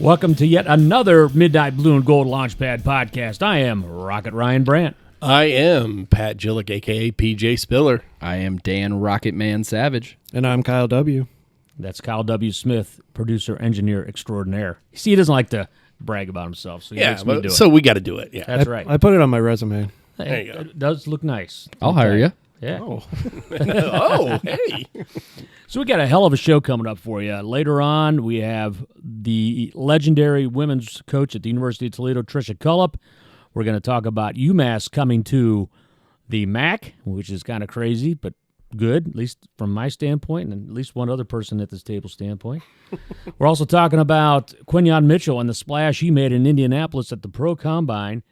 Welcome to yet another Midnight Blue and Gold Launchpad podcast. I am Rocket Ryan Brandt. I am Pat Gillick, a.k.a. PJ Spiller. I am Dan Rocketman Savage. And I'm Kyle W. That's Kyle W. Smith, producer, engineer extraordinaire. See, he doesn't like to brag about himself, so he makes me do it. So we got to do it. Yeah, That's right. I put it on my resume. there you go. It does look nice. I'll hire you. Yeah. Oh, hey. So we got a hell of a show coming up for you. Later on, we have the legendary women's coach at the University of Toledo, Tricia Cullop. We're going to talk about UMass coming to the MAC, which is kind of crazy, but good, at least from my standpoint, and at least one other person at this table standpoint. We're also talking about Quinyon Mitchell and the splash he made in Indianapolis at the Pro Combine,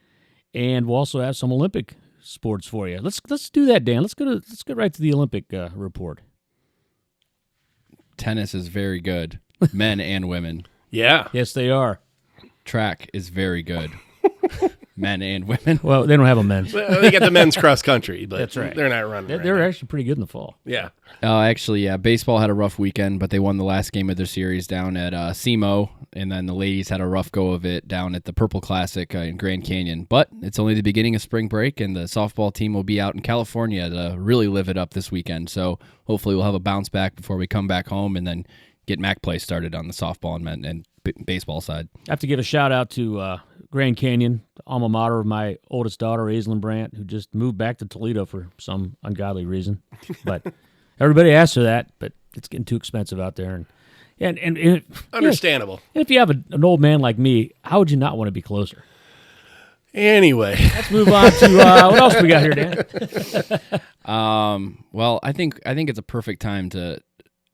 and we'll also have some Olympic sports for you. Let's do that, Dan. Let's get right to the Olympic report. Tennis is very good, men and women. Yeah. Yes, they are. Track is very good, men and women. Well, they don't have a men's. Well, they got the men's cross country, but That's right. they're not running. They're actually pretty good in the fall. Yeah. Actually, yeah, baseball had a rough weekend, but they won the last game of their series down at SEMO, and then the ladies had a rough go of it down at the Purple Classic in Grand Canyon. But it's only the beginning of spring break, and the softball team will be out in California to really live it up this weekend. So hopefully we'll have a bounce back before we come back home and then get MAC play started on the softball and baseball side. I have to give a shout out to Grand Canyon, the alma mater of my oldest daughter, Aislinn Brandt, who just moved back to Toledo for some ungodly reason. But everybody asks her that, but it's getting too expensive out there. And Understandable. And if you have an old man like me, how would you not want to be closer? Anyway. Let's move on to what else we got here, Dan? Well, I think it's a perfect time to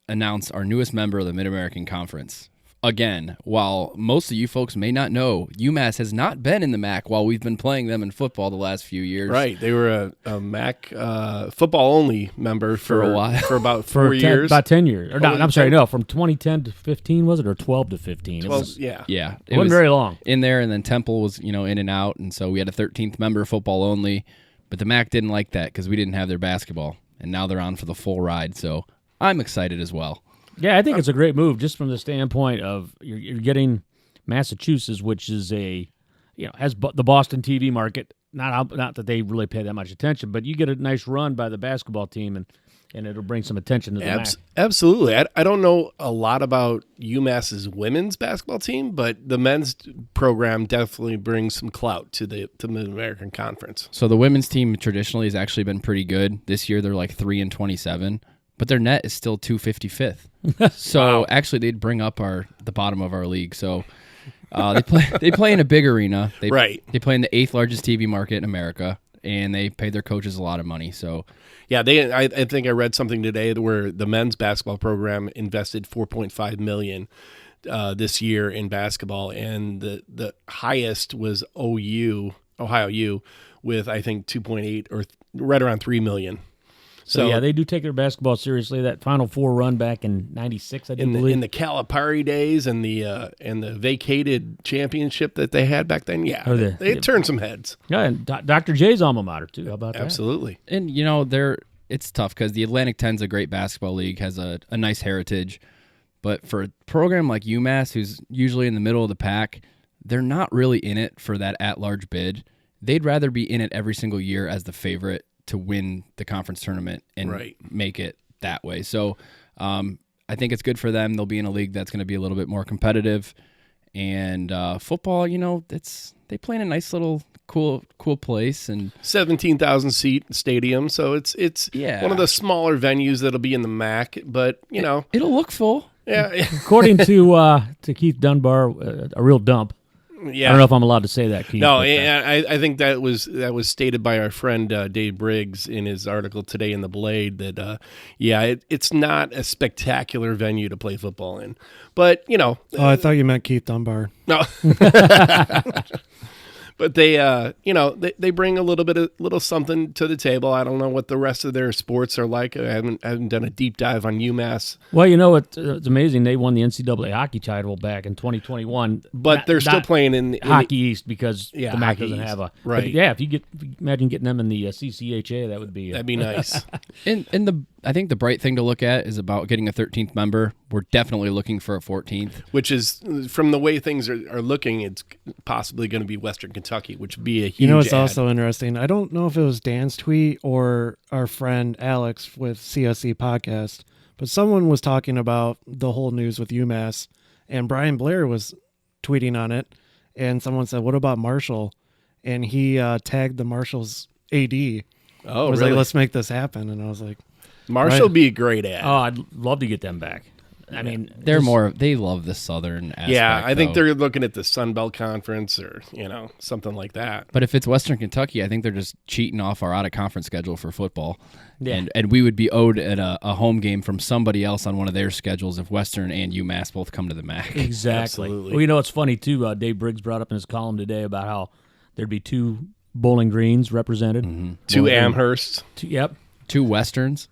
announce our newest member of the Mid-American Conference. Again, while most of you folks may not know, UMass has not been in the MAC while we've been playing them in football the last few years. Right. They were a MAC football-only member for a while. For about 4 years. About 10 years. Or no, I'm sorry, 10. no, from 2010 to 15, was it? Or 12 to 15? 12, yeah. Yeah. It wasn't very long. In there, and then Temple was, in and out, and so we had a 13th member football only, but the MAC didn't like that because we didn't have their basketball, and now they're on for the full ride, so I'm excited as well. Yeah, I think it's a great move just from the standpoint of you're getting Massachusetts, which is has the Boston TV market. Not that they really pay that much attention, but you get a nice run by the basketball team, and it'll bring some attention to the MAC. Absolutely. I don't know a lot about UMass's women's basketball team, but the men's program definitely brings some clout to the Mid-American Conference. So the women's team traditionally has actually been pretty good. This year they're like 3-27. But their net is still 255th. So Wow. actually, they'd bring up the bottom of our league. So they play in a big arena. They play in the 8th largest TV market in America, and they pay their coaches a lot of money. So yeah, I think I read something today where the men's basketball program invested $4.5 million this year in basketball, and the highest was Ohio U, with I think 2.8 or right around $3 million. So yeah, they do take their basketball seriously. That Final Four run back in '96, I believe. In the Calipari days and the vacated championship that they had back then, yeah, they turned some heads. Yeah, and Dr. J's alma mater too. How about that? Absolutely. And it's tough because the Atlantic 10's a great basketball league, has a nice heritage, but for a program like UMass, who's usually in the middle of the pack, they're not really in it for that at-large bid. They'd rather be in it every single year as the favorite to win the conference tournament and make it that way. So I think it's good for them. They'll be in a league that's going to be a little bit more competitive. And football, they play in a nice little cool place, and 17,000 seat stadium. So it's one of the smaller venues that'll be in the MAC, but it'll look full. Yeah. According to Keith Dunbar, a real dump. Yeah. I don't know if I'm allowed to say that, Keith. No, I think that was stated by our friend Dave Briggs in his article today in the Blade that, it's not a spectacular venue to play football in. But, I thought you meant Keith Dunbar. No. But they, they bring a little something to the table. I don't know what the rest of their sports are like. I haven't done a deep dive on UMass. Well, it's amazing. They won the NCAA hockey title back in 2021. But they're still playing in Hockey East because the MAC Hockey doesn't East. have a Right. But yeah, if you imagine getting them in the CCHA, that'd be nice. I think the bright thing to look at is about getting a 13th member. We're definitely looking for a 14th. Which is, from the way things are looking, it's possibly going to be Western Kentucky, which would be a huge You know what's add. also interesting? I don't know if it was Dan's tweet or our friend Alex with CSC Podcast, but someone was talking about the whole news with UMass, and Brian Blair was tweeting on it, and someone said, what about Marshall? And he tagged the Marshall's AD. Oh, was really? like, let's make this happen. And I was like, Marshall would be a great ad. Oh, I'd love to get them back. I mean, They love the Southern aspect. Yeah, I think though. they're looking at the Sun Belt Conference or, something like that. But if it's Western Kentucky, I think they're just cheating off our out-of-conference schedule for football. Yeah. And we would be owed at a home game from somebody else on one of their schedules if Western and UMass both come to the MAC. Exactly. Absolutely. Well, it's funny, too. Dave Briggs brought up in his column today about how there'd be 2 Bowling Greens represented. Two Amherst. Yep. 2 Westerns.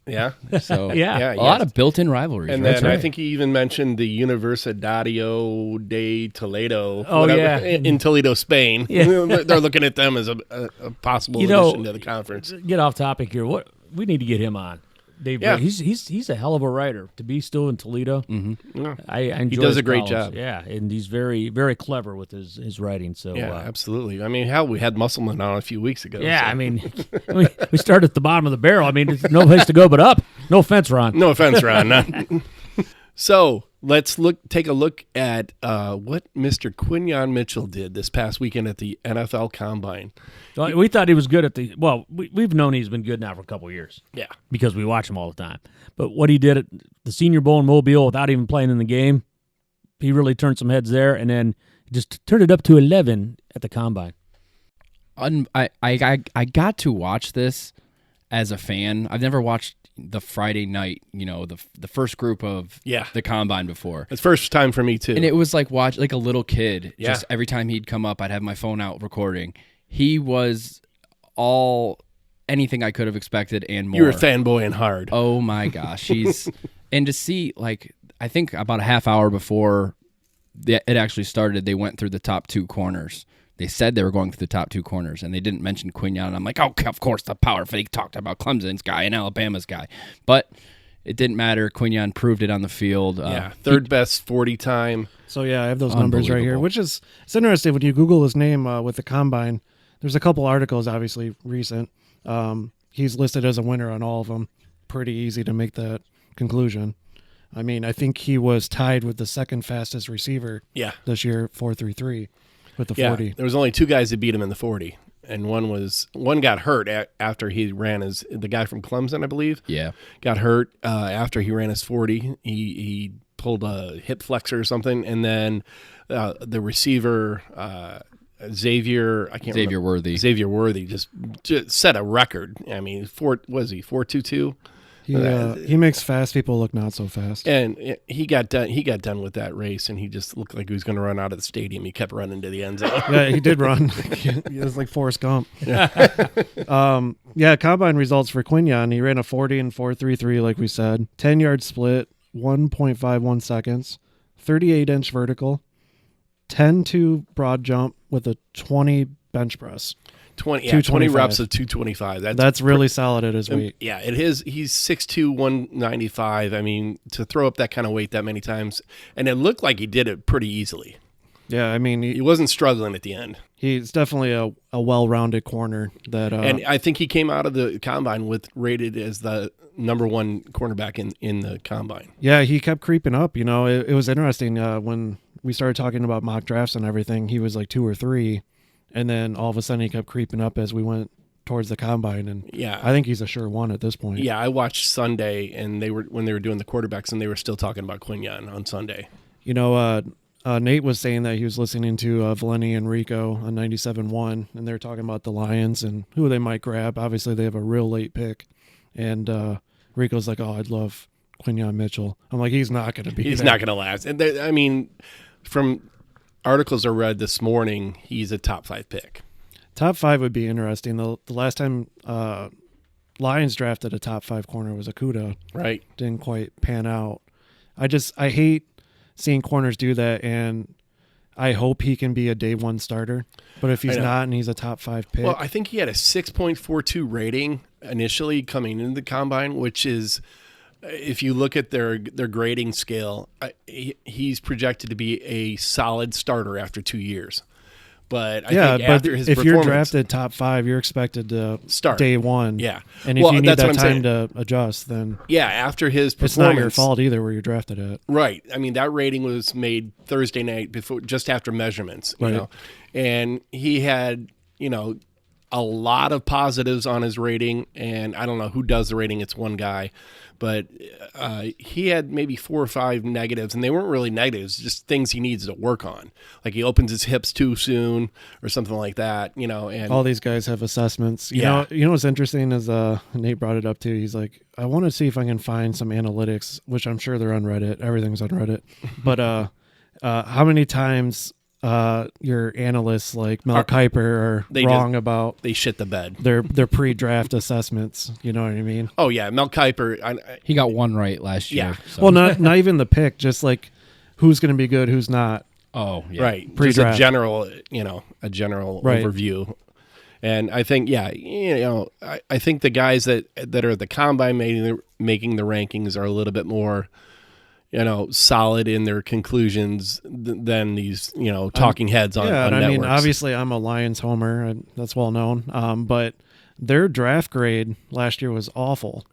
Yeah. So Yeah. a lot of built-in rivalries. And right? then I think he even mentioned the Universidadio de Toledo. Oh, yeah. In Toledo, Spain. Yeah. They're looking at them as a possible addition to the conference. Get off topic here. We need to get him on. Dave Yeah. Briggs. He's a hell of a writer to be still in Toledo. Yeah. I enjoy He does his a great columns. job. Yeah, and he's very, very clever with his writing. So Yeah, absolutely. I mean, hell, we had Musselman on a few weeks ago. yeah, so. I mean, we started at the bottom of the barrel. I mean, there's no place to go but up. No offense, Ron. No offense, Ron. So let's take a look at what Mr. Quinyon Mitchell did this past weekend at the NFL Combine. We thought he was good at we've known he's been good now for a couple of years. Yeah. Because we watch him all the time. But what he did at the Senior Bowl in Mobile without even playing in the game, he really turned some heads there, and then just turned it up to 11 at the Combine. I got to watch this as a fan. I've never watched the Friday night, the first group of the Combine before. It's first time for me too. And it was like a little kid. Yeah. Just every time he'd come up, I'd have my phone out recording. He was anything I could have expected and more. You were fanboying hard. Oh my gosh. And to see, I think about a half hour before it actually started, they went through the top 2 corners. They said they were going through the top 2 corners, and they didn't mention Quinyon. And I'm like, oh, of course, the power fake talked about Clemson's guy and Alabama's guy. But it didn't matter. Quinyon proved it on the field. Third best 40 time. so yeah, I have those numbers right here, Unbelievable. which is, it's interesting when you Google his name with the Combine. There's a couple articles, obviously, recent. He's listed as a winner on all of them. Pretty easy to make that conclusion. I mean, I think he was tied with the second fastest receiver this year, 4.33, with the 40. There was only 2 guys that beat him in the 40, and one got hurt after he ran the guy from Clemson, I believe. Yeah. Got hurt after he ran his 40. He pulled a hip flexor or something, and then the receiver Xavier Worthy. Xavier Worthy just set a record. I mean, 4.22. He makes fast people look not so fast. And he got done with that race, and he just looked like he was going to run out of the stadium. He kept running to the end zone. Yeah, he did run. He was like Forrest Gump. Combine results for Quinyon. He ran a 40 and 4.33, like we said. 10-yard split, 1.51 seconds, 38-inch vertical, 10-2 broad jump with a 20 bench press. 20 225. reps of 225. That's really solid at his weight. Yeah, it is. He's 6'2", 195. I mean, to throw up that kind of weight that many times, and it looked like he did it pretty easily. Yeah, I mean, He wasn't struggling at the end. he's definitely a well-rounded corner. And I think he came out of the Combine rated as the number 1 cornerback in the Combine. Yeah, he kept creeping up. It was interesting when we started talking about mock drafts and everything. He was like 2 or 3. And then all of a sudden he kept creeping up as we went towards the Combine. And I think he's a sure one at this point. Yeah, I watched Sunday, and when they were doing the quarterbacks, and they were still talking about Quinyon on Sunday. Nate was saying that he was listening to Valeni and Rico on 97.1, and they were talking about the Lions and who they might grab. Obviously, they have a real late pick. And Rico's like, oh, I'd love Quinyon Mitchell. I'm like, he's not going to be He's there. not going to last. And from articles I read this morning, he's a top 5 pick. Top 5 would be interesting. The last time Lions drafted a top 5 corner was Akuda. Right. Didn't quite pan out. I hate seeing corners do that, and I hope he can be a day 1 starter. But if he's not and he's a top 5 pick. Well, I think he had a 6.42 rating initially coming into the combine, which is, if you look at their grading scale, he's projected to be a solid starter after 2 years. But I think after his if you're drafted top 5, you're expected to start day 1. Yeah. And if you need that time to adjust, then after his performance, it's not your fault either where you're drafted at. Right. I mean, that rating was made Thursday night just after measurements, you know. And he had, a lot of positives on his rating, and I don't know who does the rating. It's one guy, but he had maybe 4 or 5 negatives, and they weren't really negatives, just things he needs to work on. Like he opens his hips too soon or something like that, And all these guys have assessments. You know what's interesting is Nate brought it up too. He's like, I want to see if I can find some analytics, which I'm sure they're on Reddit. Everything's on Reddit. But how many times your analysts like Mel Kiper are wrong about they shit the bed their pre-draft assessments, you know what I mean? Oh yeah, Mel Kiper, he got one right last year. So. Well, not even the pick, just like who's going to be good, who's not. Oh yeah, right. Pre-draft. Just a general overview. And I think I think the guys that are at the combine making the rankings are a little bit more solid in their conclusions than these, talking heads on and networks. I mean, obviously I'm a Lions homer, and that's well known. But their draft grade last year was awful.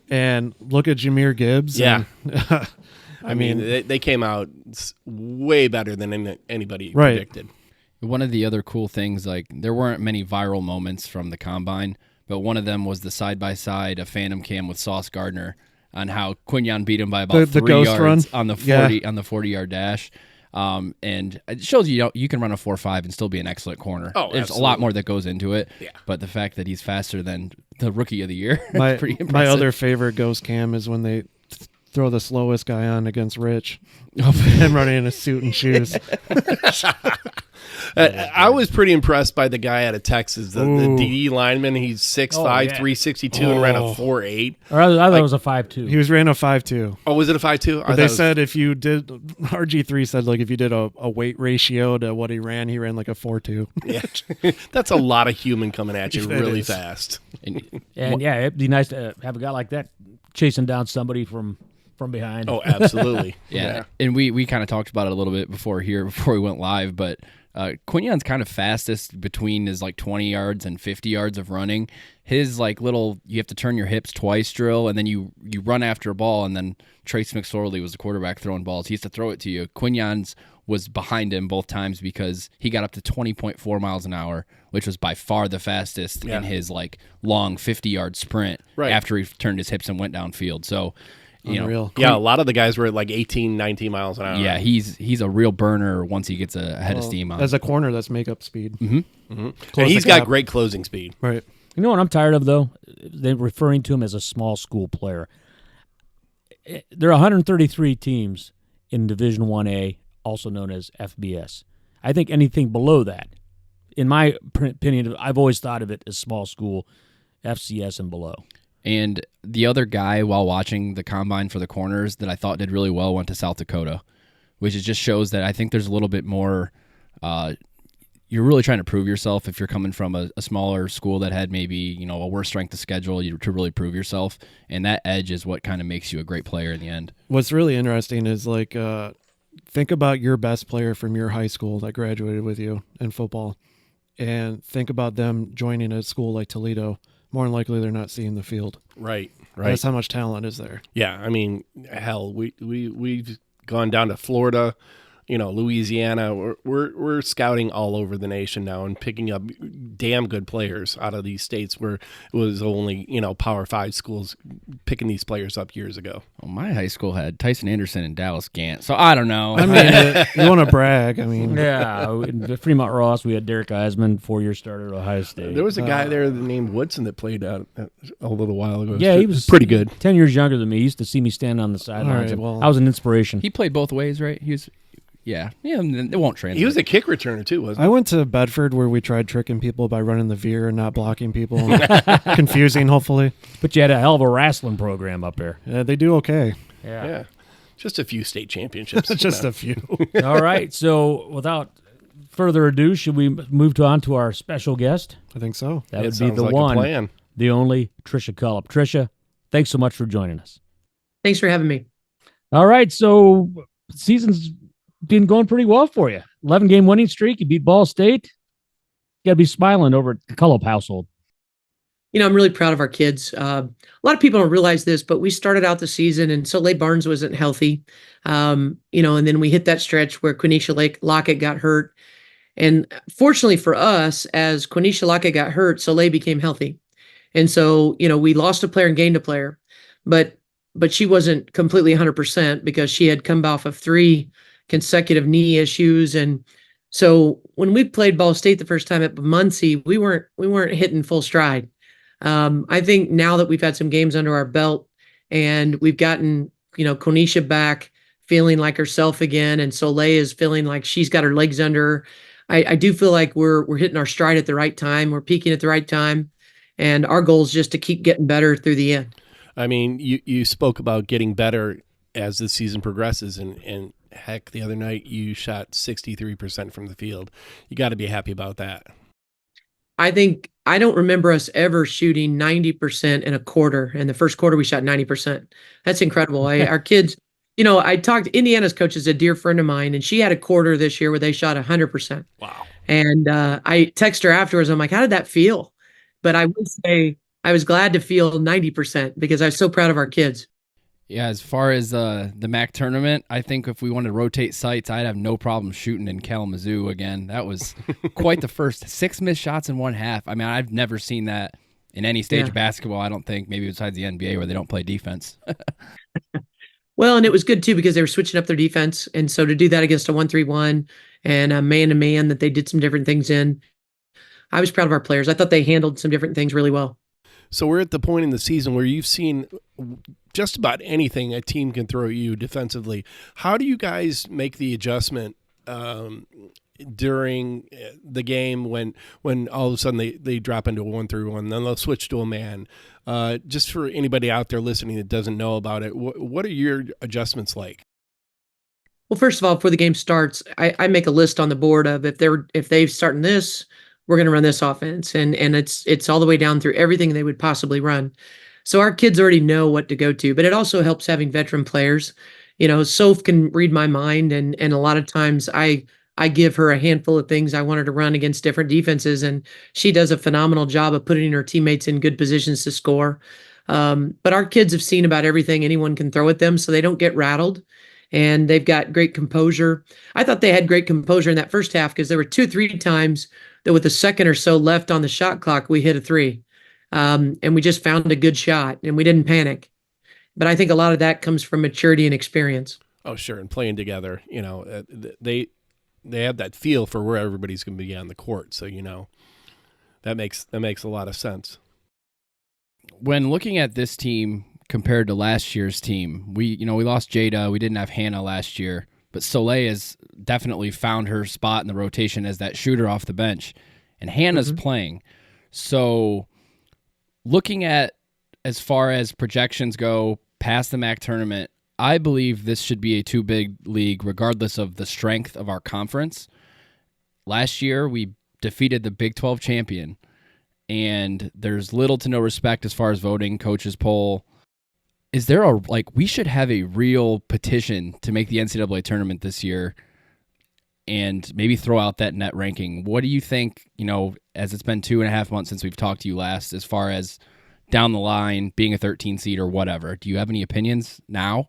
And look at Jahmyr Gibbs. Yeah. And, I mean, they came out way better than anybody predicted. One of the other cool things, like there weren't many viral moments from the combine, but one of them was the side-by-side, a Phantom Cam with Sauce Gardner, on how Quinyon beat him by about 3 yards run on the 40-yard dash. And it shows you can run a 4.5 and still be an excellent corner. Oh, there's absolutely. a lot more that goes into it. Yeah. But the fact that he's faster than the rookie of the year is pretty impressive. My other favorite ghost cam is when they throw the slowest guy on against Rich. Him running in a suit and shoes. I was pretty impressed by the guy out of Texas, the DD lineman. He's 6'5", 362, and ran a 4.8. Or I thought it was a 5.2. He ran a 5.2. Oh, was it a 5.2? They said if you did, RG3 said like if you did a weight ratio to what he ran like a 4.2. Yeah, that's a lot of human coming at you really is. fast. And yeah, it'd be nice to have a guy like that chasing down somebody from behind. Oh, absolutely. Yeah. And we kind of talked about it a little bit before we went live, but Quinyon's kind of fastest between his like 20 yards and 50 yards of running. His like little, you have to turn your hips twice drill, and then you run after a ball, and then Trace McSorley was the quarterback throwing balls. He used to throw it to you. Quinyon's was behind him both times because he got up to 20.4 miles an hour, which was by far the fastest in his like long 50-yard sprint after he turned his hips and went downfield. So, Unreal. Yeah, a lot of the guys were at like 18, 19 miles an hour. Yeah, he's a real burner once he gets a head of steam on. As a corner, that's makeup speed. Mm-hmm. Mm-hmm. And he's got great closing speed. Right. You know what I'm tired of, though? They're referring to him as a small school player. There are 133 teams in Division 1A, also known as FBS. I think anything below that, in my opinion, I've always thought of it as small school, FCS and below. And the other guy, while watching the combine for the corners, that I thought did really well went to South Dakota, which just shows that I think there's a little bit more. You're really trying to prove yourself if you're coming from a smaller school that had maybe a worse strength of schedule to really prove yourself, and that edge is what kind of makes you a great player in the end. What's really interesting is like think about your best player from your high school that graduated with you in football, and think about them joining a school like Toledo. More than likely, they're not seeing the field. Right. That's how much talent is there. Yeah, I mean, hell, we've gone down to Florida, Louisiana. We're scouting all over the nation now and picking up damn good players out of these states where it was only Power 5 schools picking these players up years ago. Well, my high school had Tyson Anderson and Dallas Gant, so I don't know. I mean, you want to brag? I mean, yeah. In Fremont Ross, we had Derek Eisman, 4-year starter at Ohio State. There was a guy there named Woodson that played out a little while ago. Yeah, he was pretty good. 10 years younger than me. He used to see me stand on the sidelines. All right, well, I was an inspiration. He played both ways, right? Yeah, it won't translate. He was a kick returner too, wasn't he? I went to Bedford where we tried tricking people by running the veer and not blocking people. Confusing, hopefully. But you had a hell of a wrestling program up there. Yeah, they do okay. Yeah. Just a few state championships. Just a few. All right. So without further ado, should we move on to our special guest? I think so. That would be sounds the like a one, plan. the only Tricia Cullop. Tricia, thanks so much for joining us. Thanks for having me. All right. So season's been going pretty well for you. 11-game winning streak. You beat Ball State. You got to be smiling over at the Cullop household. I'm really proud of our kids. A lot of people don't realize this, but we started out the season and Soleil Barnes wasn't healthy. And then we hit that stretch where Quenisha Lockett got hurt. And fortunately for us, as Quenisha Lockett got hurt, Soleil became healthy. And so, we lost a player and gained a player, but she wasn't completely 100% because she had come off of 3 consecutive knee issues. And so when we played Ball State the first time at Muncie, we weren't hitting full stride. I think now that we've had some games under our belt and we've gotten, Quenisha back feeling like herself again, and Soleil is feeling like she's got her legs under her, I do feel like we're hitting our stride at the right time. We're peaking at the right time. And our goal is just to keep getting better through the end. I mean, you spoke about getting better as the season progresses, and heck, the other night you shot 63% from the field. You got to be happy about that. I don't remember us ever shooting 90% in a quarter. In the first quarter, we shot 90%. That's incredible. Our kids, Indiana's coach is a dear friend of mine, and she had a quarter this year where they shot 100%. Wow. And I text her afterwards. I'm like, how did that feel? But I would say I was glad to feel 90% because I was so proud of our kids. Yeah, as far as the MAC tournament, I think if we wanted to rotate sites, I'd have no problem shooting in Kalamazoo again. That was quite the first. 6 missed shots in one half. I mean, I've never seen that in any stage of basketball, I don't think, maybe besides the NBA where they don't play defense. Well, and it was good, too, because they were switching up their defense. And so to do that against a 1-3-1 and a man-to-man that they did some different things in, I was proud of our players. I thought they handled some different things really well. So we're at the point in the season where you've seen just about anything a team can throw at you defensively. How do you guys make the adjustment during the game when all of a sudden they drop into a 1-3-1, then they'll switch to a man? Just for anybody out there listening that doesn't know about it, what are your adjustments like? Well, first of all, before the game starts, I make a list on the board of if they're starting this, we're going to run this offense. And it's all the way down through everything they would possibly run. So our kids already know what to go to, but it also helps having veteran players. Soph can read my mind. And a lot of times I give her a handful of things I want her to run against different defenses. And she does a phenomenal job of putting her teammates in good positions to score. But our kids have seen about everything anyone can throw at them, so they don't get rattled. And they've got great composure. I thought they had great composure in that first half because there were 2-3 times that with a second or so left on the shot clock, we hit a 3. And we just found a good shot and we didn't panic. But I think a lot of that comes from maturity and experience. Oh, sure. And playing together, they have that feel for where everybody's going to be on the court. So, that makes a lot of sense. When looking at this team compared to last year's team, we lost Jada. We didn't have Hannah last year, but Soleil has definitely found her spot in the rotation as that shooter off the bench, and Hannah's playing. So looking at as far as projections go past the MAC tournament, I believe this should be a 2-big league regardless of the strength of our conference. Last year, we defeated the Big 12 champion, and there's little to no respect as far as voting, coaches poll. Is there we should have a real petition to make the NCAA tournament this year and maybe throw out that net ranking. What do you think, as it's been 2.5 months since we've talked to you last, as far as down the line, being a 13 seed or whatever? Do you have any opinions now?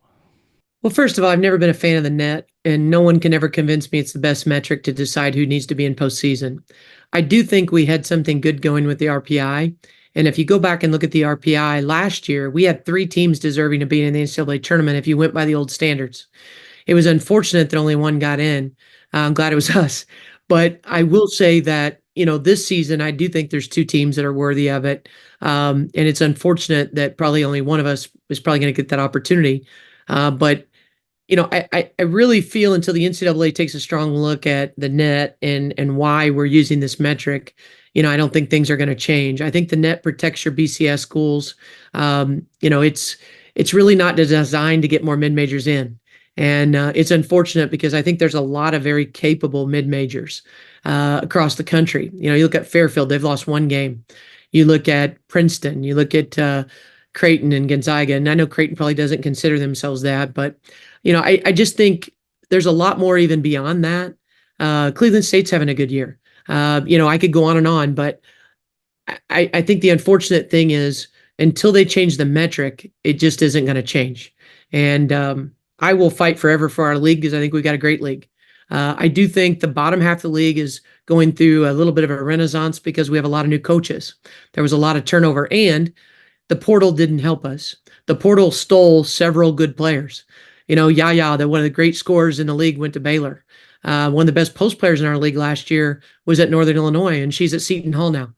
Well, first of all, I've never been a fan of the net, and no one can ever convince me it's the best metric to decide who needs to be in postseason. I do think we had something good going with the RPI. And if you go back and look at the RPI last year, we had 3 teams deserving of being in the NCAA tournament if you went by the old standards. It was unfortunate that only one got in. I'm glad it was us. But I will say that, this season, I do think there's 2 teams that are worthy of it. And it's unfortunate that probably only one of us is probably going to get that opportunity. But I really feel until the NCAA takes a strong look at the net and why we're using this metric, I don't think things are going to change. I think the net protects your BCS schools. It's really not designed to get more mid majors in, and it's unfortunate because I think there's a lot of very capable mid majors across the country. You look at Fairfield; they've lost one game. You look at Princeton. You look at Creighton and Gonzaga, and I know Creighton probably doesn't consider themselves that, but I just think there's a lot more even beyond that. Cleveland State's having a good year. I could go on and on, but I think the unfortunate thing is until they change the metric, it just isn't going to change. And I will fight forever for our league because I think we've got a great league. I do think the bottom half of the league is going through a little bit of a renaissance because we have a lot of new coaches. There was a lot of turnover, and the portal didn't help us. The portal stole several good players. Yaya, one of the great scorers in the league, went to Baylor. One of the best post players in our league last year was at Northern Illinois, and she's at Seton Hall now.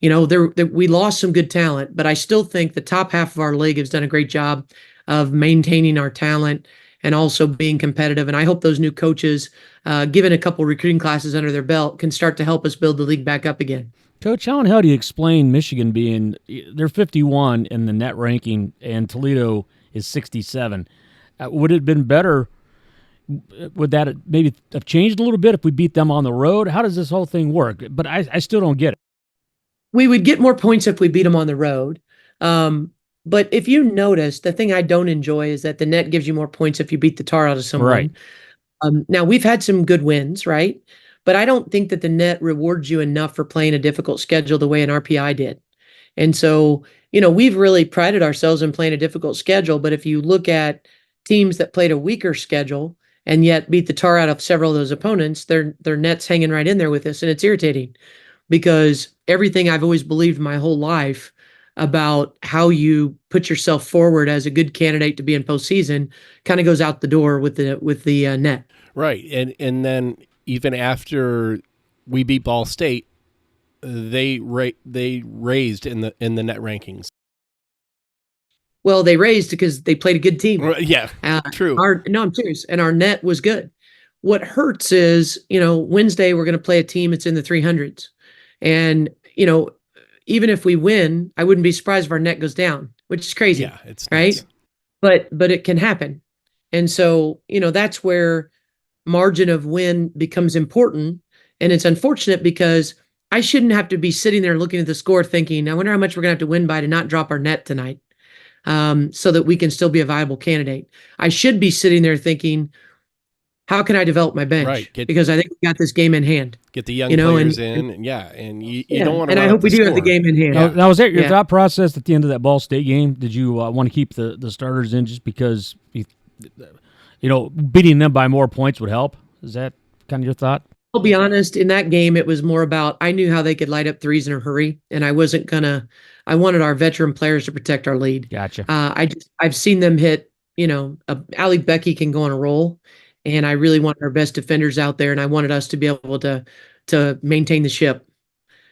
We lost some good talent, but I still think the top half of our league has done a great job of maintaining our talent and also being competitive. And I hope those new coaches, given a couple recruiting classes under their belt, can start to help us build the league back up again. Coach, how in hell do you explain Michigan they're 51 in the net ranking and Toledo is 67? Would it have been better? Would that maybe have changed a little bit if we beat them on the road? How does this whole thing work? But I still don't get it. We would get more points if we beat them on the road. But if you notice, the thing I don't enjoy is that the net gives you more points if you beat the tar out of someone. Right. Now, we've had some good wins, right? But I don't think that the net rewards you enough for playing a difficult schedule the way an RPI did. And so, we've really prided ourselves in playing a difficult schedule. But if you look at teams that played a weaker schedule and yet beat the tar out of several of those opponents, their net's hanging right in there with us. And it's irritating because everything I've always believed my whole life about how you put yourself forward as a good candidate to be in postseason kind of goes out the door with the net. Right. And then even after we beat Ball State, they raised in the net rankings. Well, they raised because they played a good team. Yeah, true. I'm serious. And our net was good. What hurts is, Wednesday we're going to play a team that's in the 300s. And, even if we win, I wouldn't be surprised if our net goes down, which is crazy. Yeah, it's right. Nuts. But it can happen. And so, that's where margin of win becomes important. And it's unfortunate because I shouldn't have to be sitting there looking at the score thinking, I wonder how much we're going to have to win by to not drop our net tonight. So that we can still be a viable candidate. I should be sitting there thinking, how can I develop my bench? Right. Because I think we got this game in hand. Get the young players in. And you don't want to. And I hope we do have the game in hand. Now, was that your thought process at the end of that Ball State game? Did you want to keep the starters in just because, beating them by more points would help? Is that kind of your thought? I'll be honest, in that game, it was more about I knew how they could light up threes in a hurry, and I wanted our veteran players to protect our lead. Gotcha. I've seen them hit, Allie Becky can go on a roll, and I really want our best defenders out there, and I wanted us to be able to maintain the ship.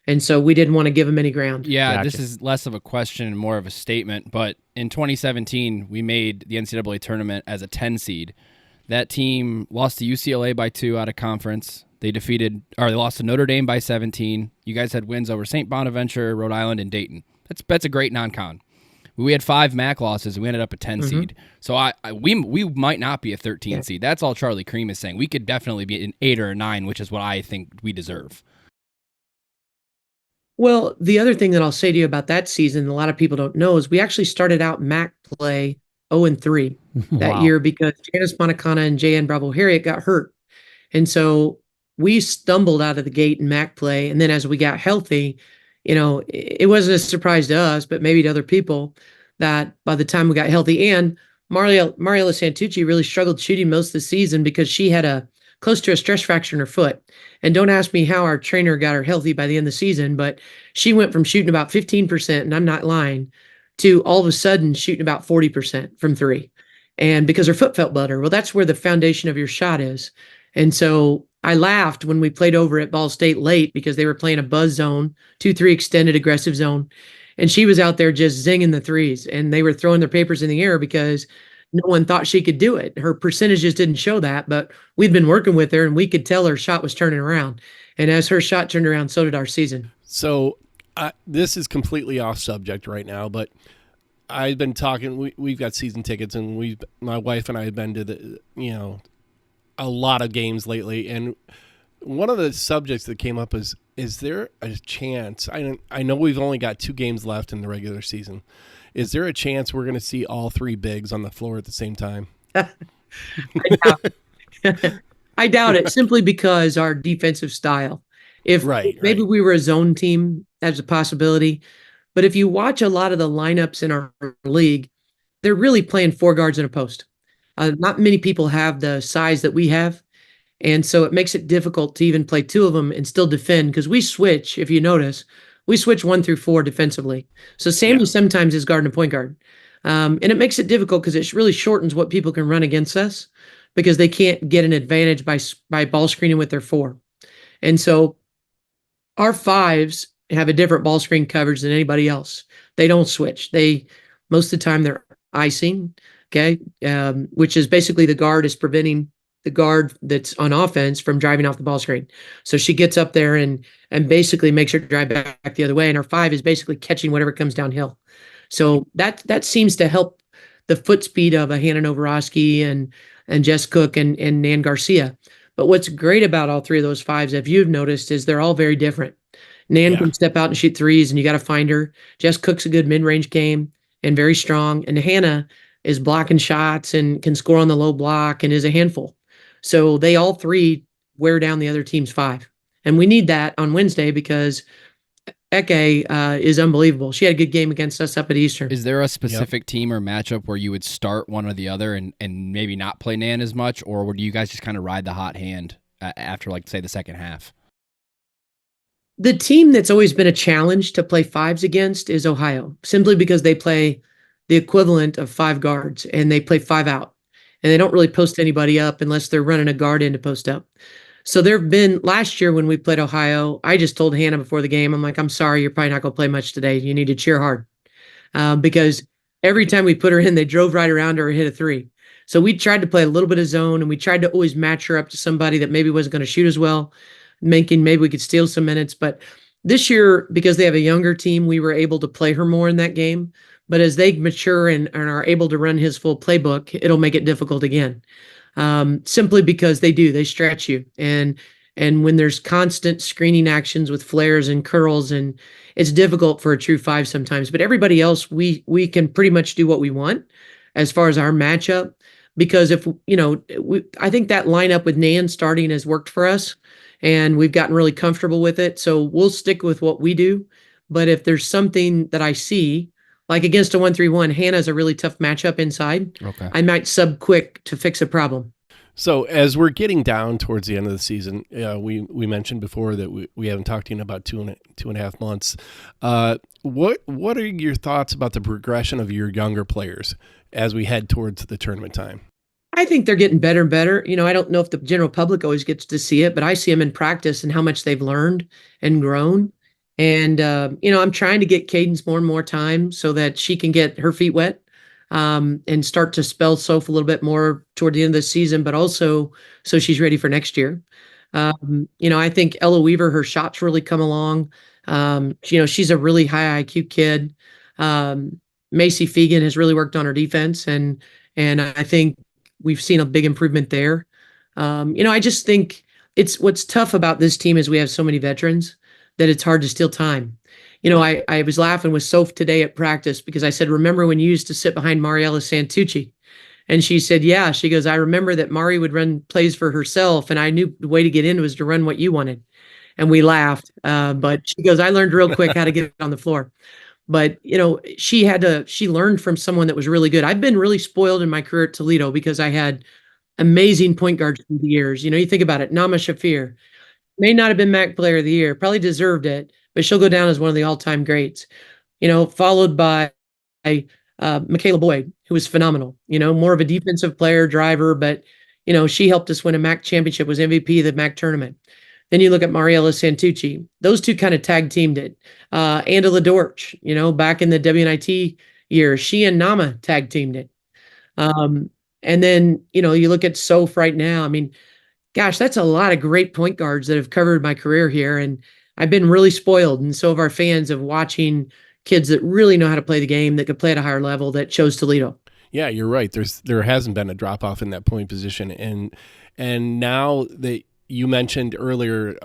And so we didn't want to give them any ground. Yeah, Gotcha. This is less of a question and more of a statement, but in 2017, we made the NCAA tournament as a 10 seed. That team lost to UCLA by 2 out of conference. They lost to Notre Dame by 17. You guys had wins over St. Bonaventure, Rhode Island, and Dayton. That's a great non-con. We had 5 MAC losses, and we ended up a 10 seed. So we might not be a 13 seed. That's all Charlie Cream is saying. We could definitely be an 8 or a 9, which is what I think we deserve. Well, the other thing that I'll say to you about that season, a lot of people don't know, is we actually started out MAC play 0-3 that year because Janice Monacana and J.N. Bravo Harriet got hurt. And so we stumbled out of the gate in MAC play. And then as we got healthy, it wasn't a surprise to us, but maybe to other people that by the time we got healthy, and Mariela Santucci really struggled shooting most of the season because she had close to a stress fracture in her foot. And don't ask me how our trainer got her healthy by the end of the season, but she went from shooting about 15%, and I'm not lying, to all of a sudden shooting about 40% from 3. And because her foot felt better. Well, that's where the foundation of your shot is. And so I laughed when we played over at Ball State late because they were playing a buzz zone, 2-3 extended aggressive zone. And she was out there just zinging the threes, and they were throwing their papers in the air because no one thought she could do it. Her percentages didn't show that, but we'd been working with her and we could tell her shot was turning around. And as her shot turned around, so did our season. So this is completely off subject right now, but I've been talking. We've got season tickets, and my wife and I have been to a lot of games lately. And one of the subjects that came up is there a chance? I know we've only got 2 games left in the regular season. Is there a chance we're going to see all 3 bigs on the floor at the same time? I doubt it, simply because our defensive style. If maybe we were a zone team, that's a possibility. But if you watch a lot of the lineups in our league, they're really playing 4 guards in a post. Not many people have the size that we have. And so it makes it difficult to even play 2 of them and still defend, because we switch, if you notice, we switch 1 through 4 defensively. So Sammy sometimes is guard and point guard. And it makes it difficult because it really shortens what people can run against us, because they can't get an advantage by ball screening with their 4. And so our 5s have a different ball screen coverage than anybody else. They don't switch. Most of the time they're icing, okay, which is basically the guard is preventing the guard that's on offense from driving off the ball screen. So she gets up there and basically makes her drive back the other way, and her 5 is basically catching whatever comes downhill. So that seems to help the foot speed of a Hannah Novorosky and Jess Cook and Nan Garcia. But what's great about all 3 of those 5s, if you've noticed, is they're all very different. Nan can step out and shoot 3s, and you got to find her. Jess Cook's a good mid-range game and very strong. And Hannah is blocking shots and can score on the low block and is a handful. So they all 3 wear down the other team's 5. And we need that on Wednesday, because Eke is unbelievable. She had a good game against us up at Eastern. Is there a specific team or matchup where you would start one or the other and maybe not play Nan as much, or would you guys just kind of ride the hot hand after, like, say, the second half? The team that's always been a challenge to play 5s against is Ohio, simply because they play the equivalent of 5 guards, and they play 5 out. And they don't really post anybody up unless they're running a guard in to post up. So there have been, last year when we played Ohio, I just told Hannah before the game, I'm like, I'm sorry, you're probably not going to play much today. You need to cheer hard. Because every time we put her in, they drove right around her and hit a 3. So we tried to play a little bit of zone, and we tried to always match her up to somebody that maybe wasn't going to shoot as well, making maybe we could steal some minutes. But this year, because they have a younger team, we were able to play her more in that game. But as they mature and are able to run his full playbook, it'll make it difficult again. Simply because they stretch you. And when there's constant screening actions with flares and curls, and it's difficult for a true 5 sometimes. But everybody else, we can pretty much do what we want as far as our matchup. Because if, I think that lineup with Nan starting has worked for us, and we've gotten really comfortable with it. So we'll stick with what we do. But if there's something that I see, like against a 1-3-1, Hannah's a really tough matchup inside. Okay. I might sub quick to fix a problem. So as we're getting down towards the end of the season, we mentioned before that we haven't talked to you in about two and a half months. What are your thoughts about the progression of your younger players as we head towards the tournament time? I think they're getting better and better. I don't know if the general public always gets to see it, but I see them in practice and how much they've learned and grown. And, I'm trying to get Cadence more and more time so that she can get her feet wet and start to spell Soph a little bit more toward the end of the season, but also so she's ready for next year. I think Ella Weaver, her shots really come along. She's a really high IQ kid. Macy Fegan has really worked on her defense, and I think we've seen a big improvement there. I just think what's tough about this team is we have so many veterans that it's hard to steal time. I was laughing with Soph today at practice because I said, remember when you used to sit behind Mariella Santucci? And she said, yeah. She goes, I remember that Mari would run plays for herself, and I knew the way to get in was to run what you wanted. And we laughed. But she goes, I learned real quick how to get on the floor. But, she learned from someone that was really good. I've been really spoiled in my career at Toledo because I had amazing point guards through the years. You think about it, Nama Shafir may not have been MAC Player of the Year, probably deserved it, but she'll go down as one of the all-time greats. Followed by Michaela Boyd, who was phenomenal. More of a defensive player, driver, but she helped us win a MAC championship, was MVP of the MAC tournament. Then you look at Mariella Santucci; those two kind of tag teamed it. Angela Dortch, back in the WNIT year, she and Nama tag teamed it. Um, and then, you look at Soph right now. I mean, gosh, that's a lot of great point guards that have covered my career here. And I've been really spoiled. And so have our fans of watching kids that really know how to play the game, that could play at a higher level, that chose Toledo. Yeah, you're right. There hasn't been a drop off in that point position, and now that you mentioned earlier,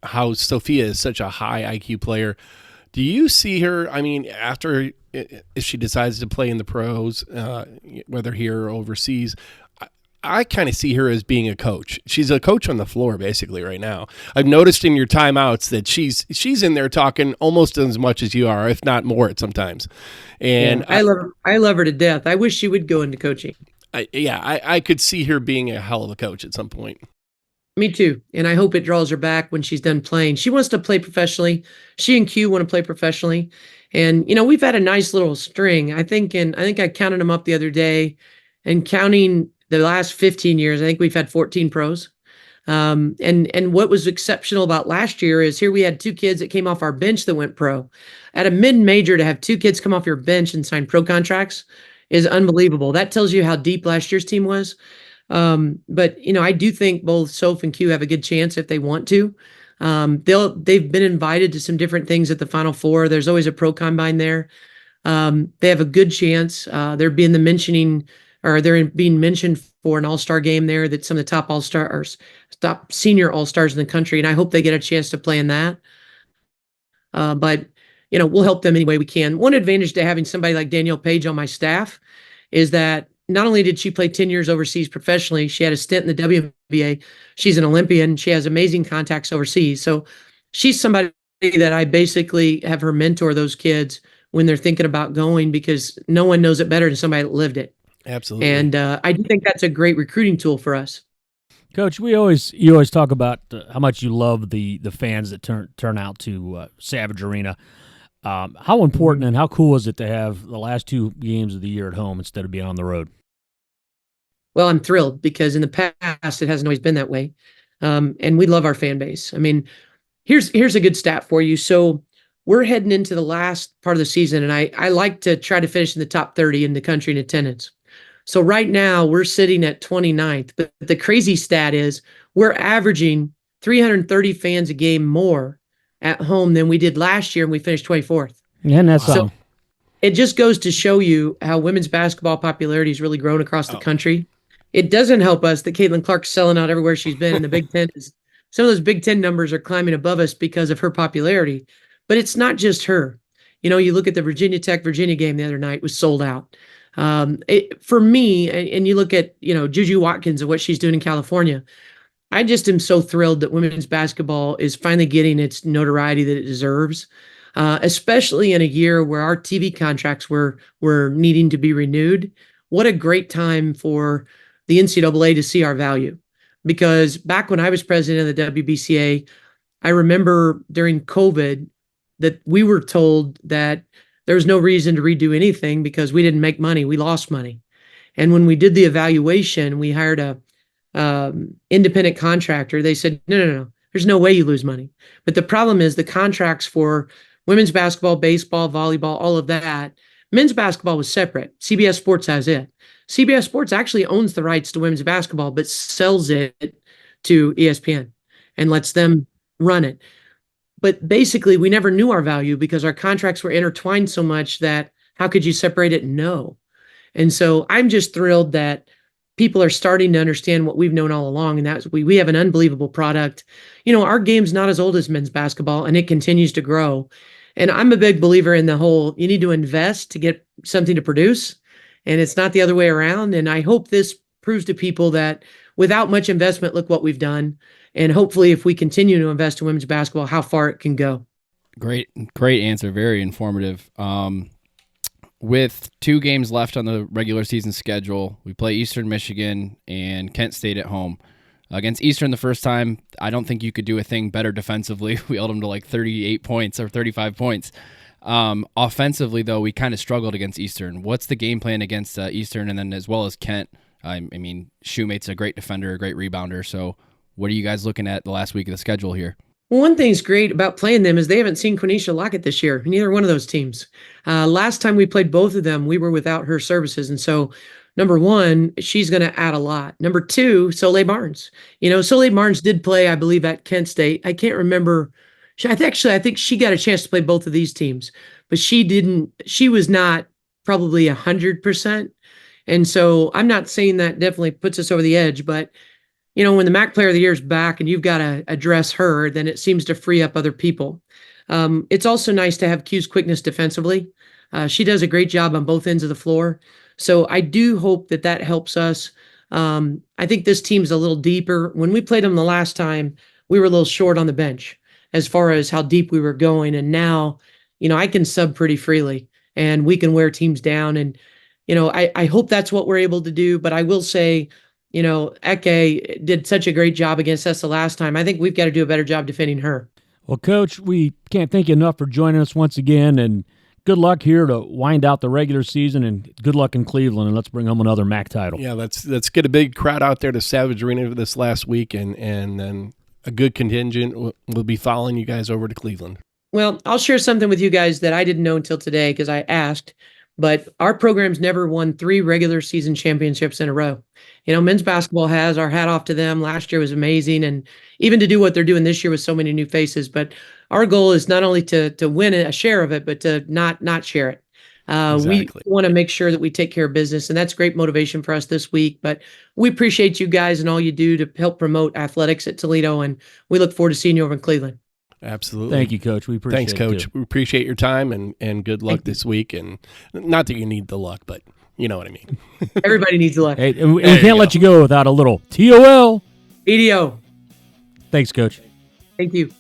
how Sophia is such a high IQ player. Do you see her? I mean, after if she decides to play in the pros, whether here or overseas, I kind of see her as being a coach. She's a coach on the floor basically right now. I've noticed in your timeouts that she's in there talking almost as much as you are, if not more at sometimes. And yeah, I love her to death. I wish she would go into coaching. I could see her being a hell of a coach at some point. Me too. And I hope it draws her back when she's done playing. She wants to play professionally. She and Q want to play professionally. And, we've had a nice little string. I think I counted them up the other day, and counting the last 15 years, I think we've had 14 pros. And what was exceptional about last year is here we had 2 kids that came off our bench that went pro. At a mid-major, to have 2 kids come off your bench and sign pro contracts is unbelievable. That tells you how deep last year's team was. But I do think both Soph and Q have a good chance if they want to. They've been invited to some different things at the Final Four. There's always a pro combine there. They have a good chance. They're being mentioned for an all-star game there, that some of the top senior all-stars in the country. And I hope they get a chance to play in that. But we'll help them any way we can. One advantage to having somebody like Danielle Page on my staff is that not only did she play 10 years overseas professionally, she had a stint in the WNBA. She's an Olympian. She has amazing contacts overseas. So she's somebody that I basically have her mentor those kids when they're thinking about going, because no one knows it better than somebody that lived it. Absolutely. And I do think that's a great recruiting tool for us. Coach, you always talk about how much you love the fans that turn out to Savage Arena. How important and how cool is it to have the last 2 games of the year at home instead of being on the road? Well, I'm thrilled because in the past it hasn't always been that way, and we love our fan base. I mean, here's a good stat for you. So we're heading into the last part of the season, and I like to try to finish in the top 30 in the country in attendance. So right now we're sitting at 29th, but the crazy stat is we're averaging 330 fans a game more at home than we did last year, and we finished 24th. Yeah, and that's so. It just goes to show you how women's basketball popularity has really grown across the country. It doesn't help us that Caitlin Clark's selling out everywhere she's been in the Big Ten. Some of those Big Ten numbers are climbing above us because of her popularity. But it's not just her. You look at the Virginia Tech-Virginia game the other night, was sold out. For me, and you look at, Juju Watkins and what she's doing in California, I just am so thrilled that women's basketball is finally getting its notoriety that it deserves. Especially in a year where our TV contracts were needing to be renewed. What a great time for the NCAA to see our value. Because back when I was president of the WBCA, I remember during COVID that we were told that there was no reason to redo anything because we didn't make money, we lost money. And when we did the evaluation, we hired a independent contractor. They said, no, there's no way you lose money. But the problem is the contracts for women's basketball, baseball, volleyball, all of that. Men's basketball was separate. CBS Sports has it. CBS Sports actually owns the rights to women's basketball, but sells it to ESPN and lets them run it. But basically, we never knew our value because our contracts were intertwined so much that how could you separate it? No. And so I'm just thrilled that people are starting to understand what we've known all along, and that's we have an unbelievable product. Our game's not as old as men's basketball, and it continues to grow. And I'm a big believer in the whole, you need to invest to get something to produce, and it's not the other way around. And I hope this proves to people that without much investment, look what we've done. And hopefully if we continue to invest in women's basketball, how far it can go. Great answer. Very informative. With 2 games left on the regular season schedule, we play Eastern Michigan and Kent State at home. Against Eastern the first time, I don't think you could do a thing better defensively. We held them to like 38 points or 35 points. Offensively, though, we kind of struggled against Eastern. What's the game plan against Eastern and then as well as Kent? I mean, Shoemate's a great defender, a great rebounder. So what are you guys looking at the last week of the schedule here? Well, one thing's great about playing them is they haven't seen Quinyon Lockett this year, neither one of those teams. Last time we played both of them, we were without her services. And so, number one, she's going to add a lot. Number two, Soleil Barnes. Soleil Barnes did play, I believe, at Kent State. I can't remember. I think she got a chance to play both of these teams, but she didn't. She was not probably 100%. And so I'm not saying that definitely puts us over the edge, but when the MAC Player of the Year is back and you've got to address her, then it seems to free up other people. It's also nice to have Q's quickness defensively. She does a great job on both ends of the floor. So I do hope that helps us. I think this team's a little deeper. When we played them the last time, we were a little short on the bench as far as how deep we were going. And now, I can sub pretty freely and we can wear teams down. And, I hope that's what we're able to do. But I will say, Eke did such a great job against us the last time. I think we've got to do a better job defending her. Well, Coach, we can't thank you enough for joining us once again, and good luck here to wind out the regular season, and good luck in Cleveland, and let's bring home another MAC title. Yeah, let's get a big crowd out there to Savage Arena this last week, and then a good contingent will be following you guys over to Cleveland. Well, I'll share something with you guys that I didn't know until today because I asked, but our program's never won 3 regular season championships in a row. Men's basketball has. Our hat off to them. Last year was amazing, and even to do what they're doing this year with so many new faces. But our goal is not only to win a share of it, but to not share it. Exactly. We want to make sure that we take care of business, and that's great motivation for us this week. But we appreciate you guys and all you do to help promote athletics at Toledo, and we look forward to seeing you over in Cleveland. Absolutely. Thank you, Coach. We appreciate it. Thanks, Coach. Too. We appreciate your time and good luck this week. And not that you need the luck, but you know what I mean. Everybody needs the luck. Hey, and we can't let you go without a little TOL. EDO. Thanks, Coach. Thank you.